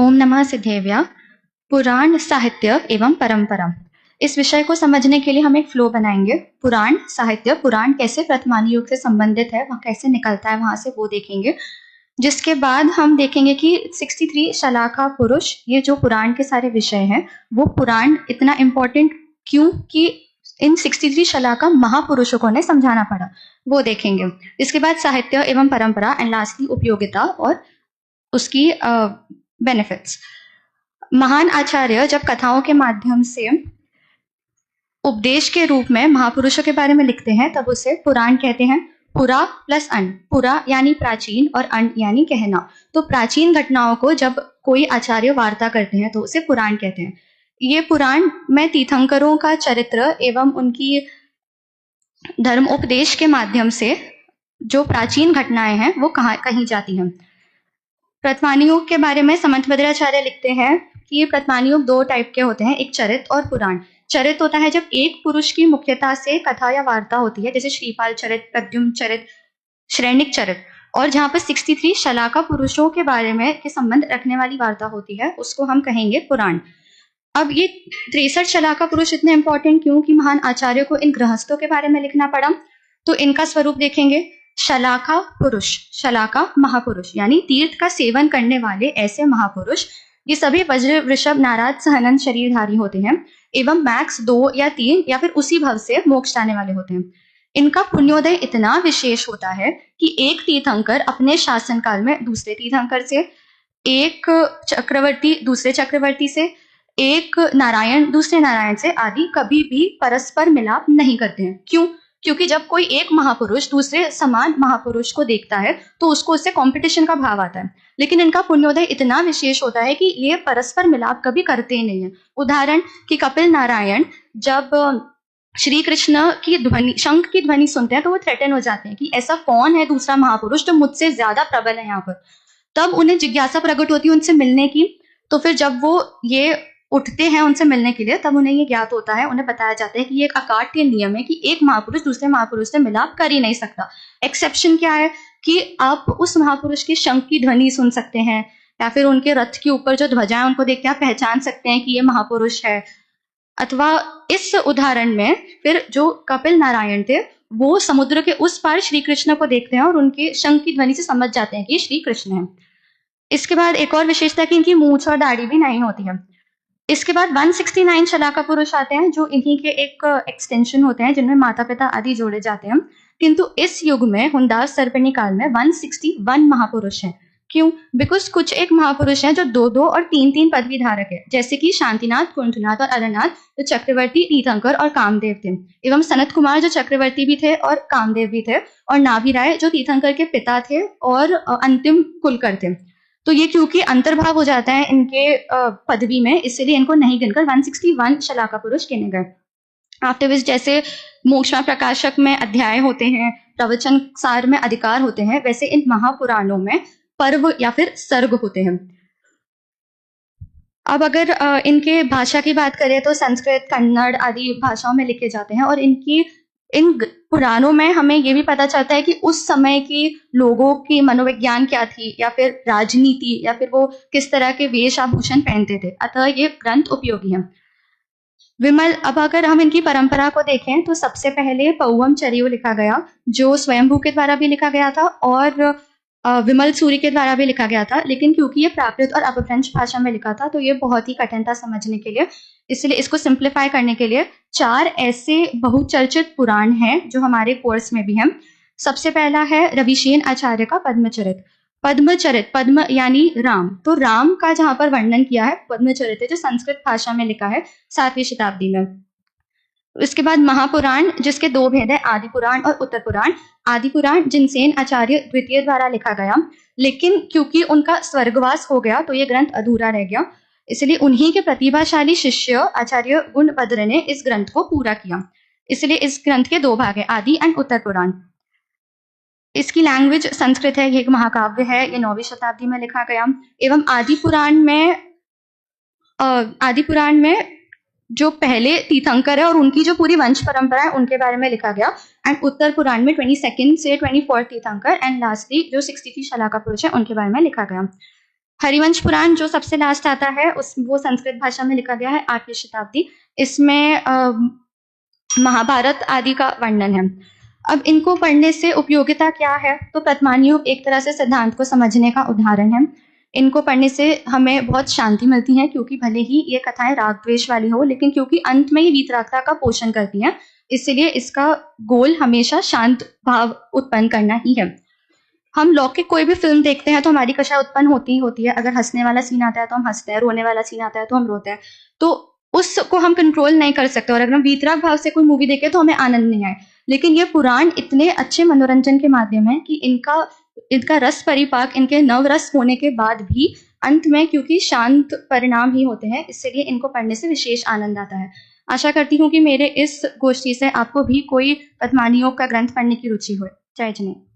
ओम नमः सिद्धेव्या। पुराण, साहित्य एवं परंपरा। इस विषय को समझने के लिए हम एक फ्लो बनाएंगे। पुराण, साहित्य, पुराण कैसे वर्तमान युग से संबंधित है, वह कैसे निकलता है वहां से, वो देखेंगे। जिसके बाद हम देखेंगे कि 63 शलाका पुरुष, ये जो पुराण के सारे विषय हैं, वो पुराण इतना इम्पोर्टेंट क्यों कि इन 63 शलाका महापुरुषों ने समझाना पड़ा, वो देखेंगे। इसके बाद साहित्य एवं परंपरा एंड लास्टली उपयोगिता और उसकी बेनिफिट्स। महान आचार्य जब कथाओं के माध्यम से उपदेश के रूप में महापुरुषों के बारे में लिखते हैं तब उसे पुराण कहते हैं। पुरा प्लस अन, पुरा यानी प्राचीन और अन यानी कहना। तो प्राचीन घटनाओं को जब कोई आचार्य वार्ता करते हैं तो उसे पुराण कहते हैं। ये पुराण में तीर्थंकरों का चरित्र एवं उनकी धर्म उपदेश के माध्यम से जो प्राचीन घटनाएं हैं वो कहीं जाती हैं। वर्तमान युग के बारे में समंतभद्राचार्य लिखते हैं कि ये वर्तमान युग दो टाइप के होते हैं, एक चरित और पुराण। चरित होता है जब एक पुरुष की मुख्यता से कथा या वार्ता होती है, जैसे श्रीपाल चरित, प्रद्युम्न चरित, श्रेणिक चरित, और जहाँ पर 63 शलाका पुरुषों के बारे में के संबंध रखने वाली वार्ता होती है उसको हम कहेंगे पुराण। अब ये 63 शलाका पुरुष इतने इंपॉर्टेंट क्यों कि महान आचार्य को इन गृहस्थों के बारे में लिखना पड़ा। तो इनका स्वरूप देखेंगे। शलाका पुरुष, शलाका महापुरुष यानी तीर्थ का सेवन करने वाले ऐसे महापुरुष। ये सभी वज्र, वृषभ, नाराज, सहनन शरीरधारी होते हैं एवं मैक्स 2 या 3 या फिर उसी भव से मोक्ष जाने वाले होते हैं। इनका पुण्योदय इतना विशेष होता है कि एक तीर्थंकर अपने शासनकाल में दूसरे तीर्थंकर से, एक चक्रवर्ती दूसरे चक्रवर्ती से, एक नारायण दूसरे नारायण से आदि कभी भी परस्पर मिलाप नहीं करते हैं। क्यों? क्योंकि जब कोई एक महापुरुष दूसरे समान महापुरुष को देखता है तो उसको उससे कंपटीशन का भाव आता है। लेकिन इनका पुण्योदय इतना विशेष होता है कि ये परस्पर मिलाप कभी करते ही नहीं है। उदाहरण कि कपिल नारायण जब श्री कृष्ण की ध्वनि, शंख की ध्वनि सुनते हैं तो वो थ्रेटन हो जाते हैं कि ऐसा कौन है दूसरा महापुरुष जो मुझसे ज्यादा प्रबल है यहाँ पर। तब उन्हें जिज्ञासा प्रकट होती है उनसे मिलने की। तो फिर जब वो ये उठते हैं उनसे मिलने के लिए तब उन्हें ये ज्ञात होता है, उन्हें बताया जाता है कि ये एक अकाट्य नियम है कि एक महापुरुष दूसरे महापुरुष से मिलाप कर ही नहीं सकता। एक्सेप्शन क्या है कि आप उस महापुरुष की शंख की ध्वनि सुन सकते हैं या फिर उनके रथ के ऊपर जो ध्वजा है उनको देख के आप पहचान सकते हैं कि ये महापुरुष है। अथवा इस उदाहरण में फिर जो कपिल नारायण थे वो समुद्र के उस पार श्री कृष्ण को देखते हैं और उनके शंख की ध्वनि से समझ जाते हैं कि श्री कृष्ण है। इसके बाद एक और विशेषता कि इनकी मूंछ और दाढ़ी भी नहीं होती है। इसके बाद 169 शलाका पुरुष आते हैं जो इन्हीं के एक एक्सटेंशन होते हैं जिनमें माता पिता आदि जोड़े जाते हैं। किंतु इस युग में हुंदास सर्पणी काल में 161 महापुरुष हैं। क्यों? बिकॉज कुछ एक महापुरुष हैं जो 2-2 और 3-3 पदवी धारक है, जैसे कि शांतिनाथ, कुंठनाथ और अरनाथ जो चक्रवर्ती, तीर्थंकर और कामदेव थे, एवं सनत कुमार जो चक्रवर्ती भी थे और कामदेव भी थे, और नाभि राय जो तीर्थंकर के पिता थे और अंतिम कुलकर थे। तो ये क्योंकि अंतर्भाव हो जाता है इनके पदवी में, इसलिए इनको नहीं गिनकर 161 शलाका पुरुष गिने गए। आफ्टर विच जैसे मोक्ष प्रकाशक में अध्याय होते हैं, प्रवचन सार में अधिकार होते हैं, वैसे इन महापुराणों में पर्व या फिर सर्ग होते हैं। अब अगर इनके भाषा की बात करें तो संस्कृत, कन्नड़ आदि भाषाओं में लिखे जाते हैं और इन पुराणों में हमें ये भी पता चलता है कि उस समय की लोगों की मनोविज्ञान क्या थी या फिर राजनीति या फिर वो किस तरह के वेश आभूषण पहनते थे। अतः ये ग्रंथ उपयोगी है। विमल, अब अगर हम इनकी परंपरा को देखें तो सबसे पहले पौवम चरियो लिखा गया जो स्वयंभू के द्वारा भी लिखा गया था और विमल सूरी के द्वारा भी लिखा गया था। लेकिन क्योंकि ये प्राकृत और अपभ्रंश भाषा में लिखा था तो ये बहुत ही कठिन था समझने के लिए, इसलिए इसको सिंप्लीफाई करने के लिए 4 ऐसे बहुचर्चित पुराण हैं जो हमारे कोर्स में भी हैं। सबसे पहला है रविशेन आचार्य का पद्मचरित। पद्मचरित, पद्म यानी राम, तो राम का जहां पर वर्णन किया है पद्मचरित है जो संस्कृत भाषा में लिखा है 7वीं शताब्दी में। इसके बाद महापुराण जिसके 2 भेद है, आदि पुराण और उत्तर पुराण। आदि पुराण जिनसेन आचार्य द्वितीय द्वारा लिखा गया, लेकिन क्योंकि उनका स्वर्गवास हो गया तो ये ग्रंथ अधूरा रह गया, इसलिए उन्हीं के प्रतिभाशाली शिष्य आचार्य गुणभद्र ने इस ग्रंथ को पूरा किया। इसलिए इस ग्रंथ के 2 भाग है, आदि एंड उत्तर पुराण। इसकी लैंग्वेज संस्कृत है, ये एक महाकाव्य है, ये 9वीं शताब्दी में लिखा गया। एवं आदि पुराण में जो पहले तीर्थंकर है और उनकी जो पूरी वंश परंपरा है उनके बारे में लिखा गया। एंड उत्तर पुराण में 22nd से 24th तीर्थंकर एंड लास्टली जो 63 शलाका पुरुष है उनके बारे में लिखा गया। हरिवंश पुराण जो सबसे लास्ट आता है वो संस्कृत भाषा में लिखा गया है 8वीं शताब्दी। इसमें महाभारत आदि का वर्णन है। अब इनको पढ़ने से उपयोगिता क्या है, तो प्रतिमान योग एक तरह से सिद्धांत को समझने का उदाहरण है। इनको पढ़ने से हमें बहुत शांति मिलती है, क्योंकि भले ही ये कथाएं राग द्वेष वाली हो, लेकिन क्योंकि अंत में ये वीतरागता का पोषण करती हैं, इसलिए इसका गोल हमेशा शांत भाव उत्पन्न करना ही है। हम लौकिक कोई भी फिल्म देखते हैं तो हमारी कषा उत्पन्न होती ही होती है। अगर हंसने वाला सीन आता है तो हम हंसते हैं, रोने वाला सीन आता है तो हम रोते हैं, तो उसको हम कंट्रोल नहीं कर सकते। और अगर हम वीतराग भाव से कोई मूवी देखें तो हमें आनंद नहीं आए। लेकिन ये पुराण इतने अच्छे मनोरंजन के माध्यम है कि इनका रस परिपाक, इनके नवरस होने के बाद भी अंत में क्योंकि शांत परिणाम ही होते हैं, इसलिए इनको पढ़ने से विशेष आनंद आता है। आशा करती हूँ कि मेरे इस गोष्ठी से आपको भी कोई पद्मानी योग का ग्रंथ पढ़ने की रुचि हो। जय जने।